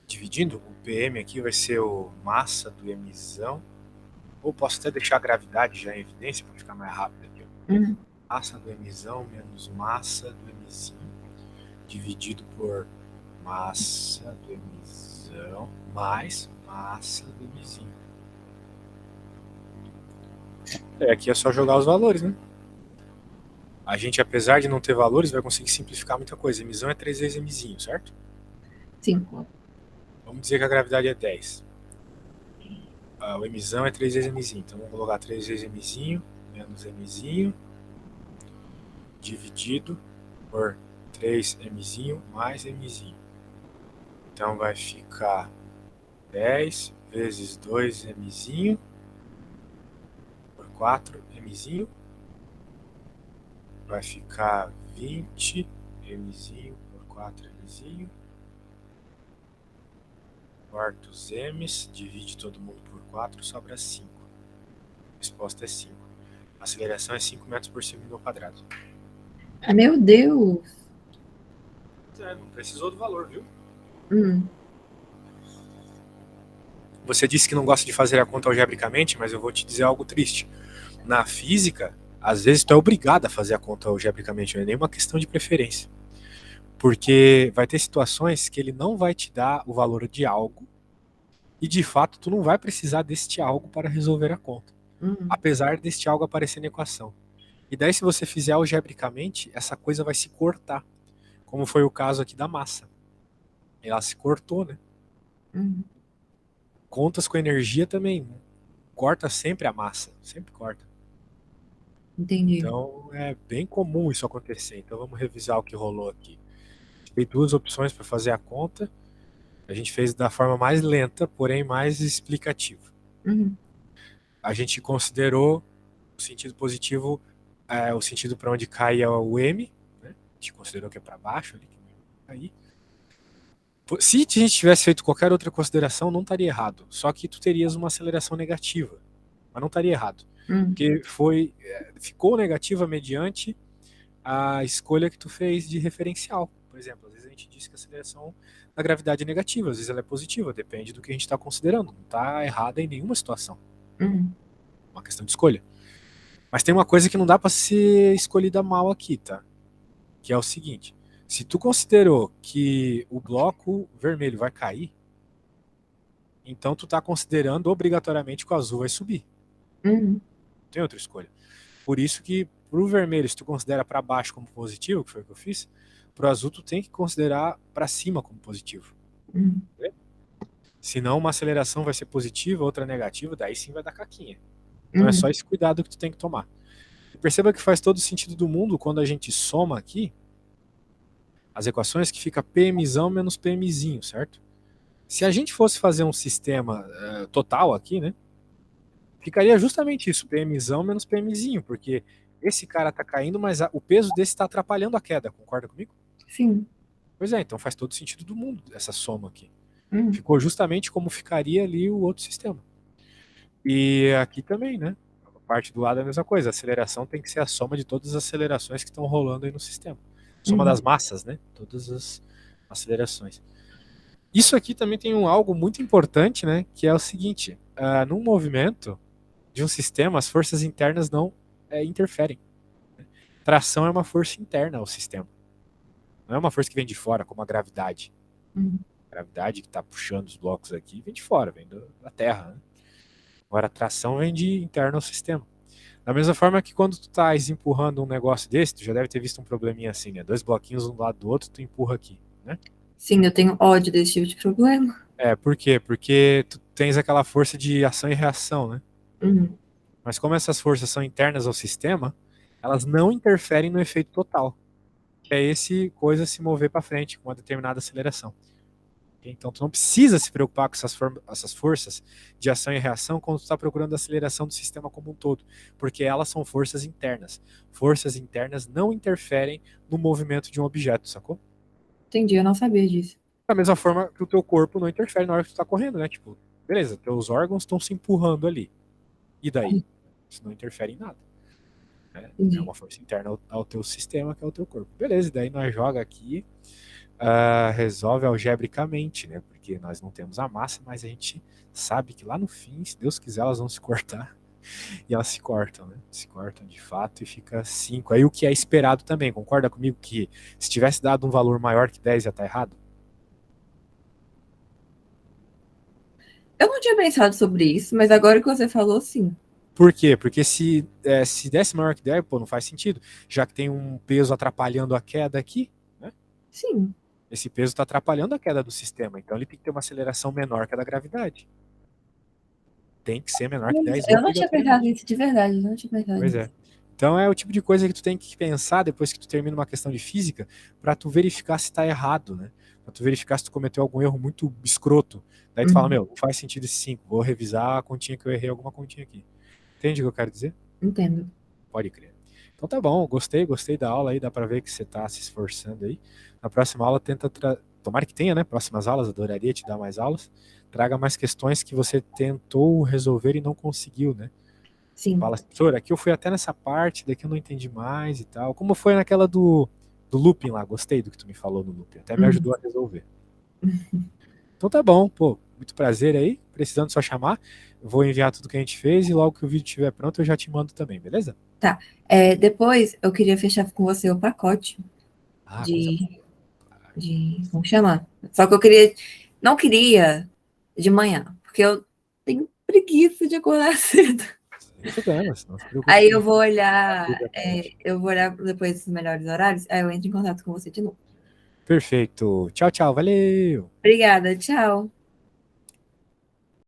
Speaker 1: dividindo. O PM aqui vai ser o massa do mzão. Ou posso até deixar a gravidade já em evidência para ficar mais rápido aqui.
Speaker 2: Uhum.
Speaker 1: Massa do mzão menos massa do mzinho dividido por massa do mzão mais massa do mzinho. Aqui é só jogar os valores, né? A gente, apesar de não ter valores, vai conseguir simplificar muita coisa. Mzão é 3 vezes mzinho, certo?
Speaker 2: Sim.
Speaker 1: Vamos dizer que a gravidade é 10. O mzão é 3 vezes mzinho. Então vamos colocar 3 vezes mzinho menos mzinho dividido por 3mzinho mais mzinho. Então vai ficar 10 vezes 2mzinho por 4mzinho. Vai ficar 20mzinho por 4mzinho. Corta os m's, divide todo mundo por 4, sobra 5. A resposta é 5. A aceleração é 5 metros por segundo ao quadrado.
Speaker 2: Ah, meu Deus.
Speaker 1: Não precisou do valor, viu?
Speaker 2: Hum.
Speaker 1: Você disse que não gosta de fazer a conta algebricamente, mas eu vou te dizer algo triste. Na física, às vezes tu é obrigado a fazer a conta algebricamente, não é nenhuma questão de preferência. Porque vai ter situações que ele não vai te dar o valor de algo e de fato tu não vai precisar deste algo para resolver a conta,
Speaker 2: Hum.
Speaker 1: apesar deste algo aparecer na equação. E daí se você fizer algebricamente, essa coisa vai se cortar, como foi o caso aqui da massa. Ela se cortou, né?
Speaker 2: Hum.
Speaker 1: Contas com energia também corta sempre a massa, sempre corta.
Speaker 2: Entendi.
Speaker 1: Então é bem comum isso acontecer. Então vamos revisar o que rolou aqui. Tem duas opções para fazer a conta. A gente fez da forma mais lenta, porém mais explicativa.
Speaker 2: Uhum.
Speaker 1: A gente considerou o sentido positivo, o sentido para onde cai é o M, né? A gente considerou que é para baixo ali, que aí. Se a gente tivesse feito qualquer outra consideração, não estaria errado. Só que tu terias uma aceleração negativa, mas não estaria errado,
Speaker 2: Hum.
Speaker 1: porque ficou negativa mediante a escolha que tu fez de referencial. Por exemplo, às vezes a gente diz que a aceleração da gravidade é negativa, às vezes ela é positiva, depende do que a gente está considerando. Não está errada em nenhuma situação.
Speaker 2: Uhum.
Speaker 1: Uma questão de escolha. Mas tem uma coisa que não dá para ser escolhida mal aqui, tá? Que é o seguinte: se tu considerou que o bloco vermelho vai cair, então tu tá considerando obrigatoriamente que o azul vai subir.
Speaker 2: Uhum.
Speaker 1: Não tem outra escolha. Por isso que pro vermelho, se tu considera para baixo como positivo, que foi o que eu fiz, pro azul tu tem que considerar para cima como positivo.
Speaker 2: Uhum.
Speaker 1: Senão uma aceleração vai ser positiva, outra negativa, daí sim vai dar caquinha. Então é só
Speaker 2: Uhum.
Speaker 1: esse cuidado que tu tem que tomar. E perceba que faz todo o sentido do mundo quando a gente soma aqui as equações, que fica PMzão menos PMzinho, certo? Se a gente fosse fazer um sistema total aqui, né, ficaria justamente isso, PMzão menos PMzinho, porque esse cara tá caindo, mas o peso desse está atrapalhando a queda, concorda comigo?
Speaker 2: Sim.
Speaker 1: Pois é, então faz todo sentido do mundo essa soma aqui. Ficou justamente como ficaria ali o outro sistema. E aqui também, né? A parte do lado é a mesma coisa. A aceleração tem que ser a soma de todas as acelerações que estão rolando aí no sistema. Soma das massas, né? Todas as acelerações. Isso aqui também tem algo muito importante, né? Que é o seguinte: num movimento de um sistema, as forças internas não interferem. Tração é uma força interna ao sistema. Não é uma força que vem de fora, como a gravidade. A gravidade que está puxando os blocos aqui vem de fora, vem da Terra. Né? Agora, a tração vem de interno ao sistema. Da mesma forma que quando tu estás empurrando um negócio desse, tu já deve ter visto um probleminha assim, né? Dois bloquinhos um do lado do outro, tu empurra aqui, né?
Speaker 2: Sim, eu tenho ódio desse tipo de problema.
Speaker 1: Por quê? Porque tu tens aquela força de ação e reação, né? Mas como essas forças são internas ao sistema, elas não interferem no efeito total, que é esse coisa se mover para frente com uma determinada aceleração. Então tu não precisa se preocupar com essas forças de ação e reação quando tu está procurando a aceleração do sistema como um todo, porque elas são forças internas. Forças internas não interferem no movimento de um objeto, sacou?
Speaker 2: Entendi, eu não sabia disso.
Speaker 1: Da mesma forma que o teu corpo não interfere na hora que tu tá correndo, né? Tipo, beleza, teus órgãos estão se empurrando ali. E daí? Isso não interfere em nada. Né? É
Speaker 2: Entendi.
Speaker 1: uma força interna ao teu sistema, que é o teu corpo. Beleza, e daí nós joga aqui, resolve algebricamente, né? Porque nós não temos a massa, mas a gente sabe que lá no fim, se Deus quiser, elas vão se cortar. E elas se cortam, né? Se cortam de fato e fica 5. Aí o que é esperado também, concorda comigo que se tivesse dado um valor maior que 10 ia estar errado?
Speaker 2: Eu não tinha pensado sobre isso, mas agora que você falou, sim.
Speaker 1: Por quê? Porque se desse maior que 10, pô, não faz sentido. Já que tem um peso atrapalhando a queda aqui, né?
Speaker 2: Sim.
Speaker 1: Esse peso está atrapalhando a queda do sistema. Então ele tem que ter uma aceleração menor que a da gravidade. Tem que ser menor que 10
Speaker 2: Eu não tinha pensado
Speaker 1: obrigatoriamente.
Speaker 2: nisso de verdade, eu não tinha pensado
Speaker 1: Pois
Speaker 2: nisso.
Speaker 1: é. Então é o tipo de coisa que tu tem que pensar depois que tu termina uma questão de física, para tu verificar se está errado, né? Para tu verificar se tu cometeu algum erro muito escroto. Daí tu fala, meu, não faz sentido esse 5, vou revisar a continha que eu errei, alguma continha aqui. Entende o que eu quero dizer?
Speaker 2: Entendo.
Speaker 1: Pode crer. Então tá bom, gostei da aula aí, dá para ver que você tá se esforçando aí. Na próxima aula tenta tomara que tenha, né? Próximas aulas, adoraria te dar mais aulas. Traga mais questões que você tentou resolver e não conseguiu, né?
Speaker 2: Sim.
Speaker 1: Fala, professor, aqui eu fui até nessa parte, daqui eu não entendi mais e tal. Como foi naquela do looping lá? Gostei do que tu me falou no looping. Até me ajudou a resolver. Então tá bom, pô. Muito prazer aí. Precisando só chamar. Eu vou enviar tudo que a gente fez e logo que o vídeo estiver pronto eu já te mando também, beleza?
Speaker 2: Tá. Depois eu queria fechar com você o pacote
Speaker 1: Ah, coisa boa.
Speaker 2: de, como chama? Só que eu queria, não queria de manhã, porque eu tenho preguiça de acordar cedo.
Speaker 1: Sem problemas, não se preocupe
Speaker 2: Aí
Speaker 1: com isso. Ajuda a gente.
Speaker 2: eu vou olhar depois os melhores horários, aí eu entro em contato com você de novo.
Speaker 1: Perfeito. Tchau, tchau. Valeu!
Speaker 2: Obrigada, tchau.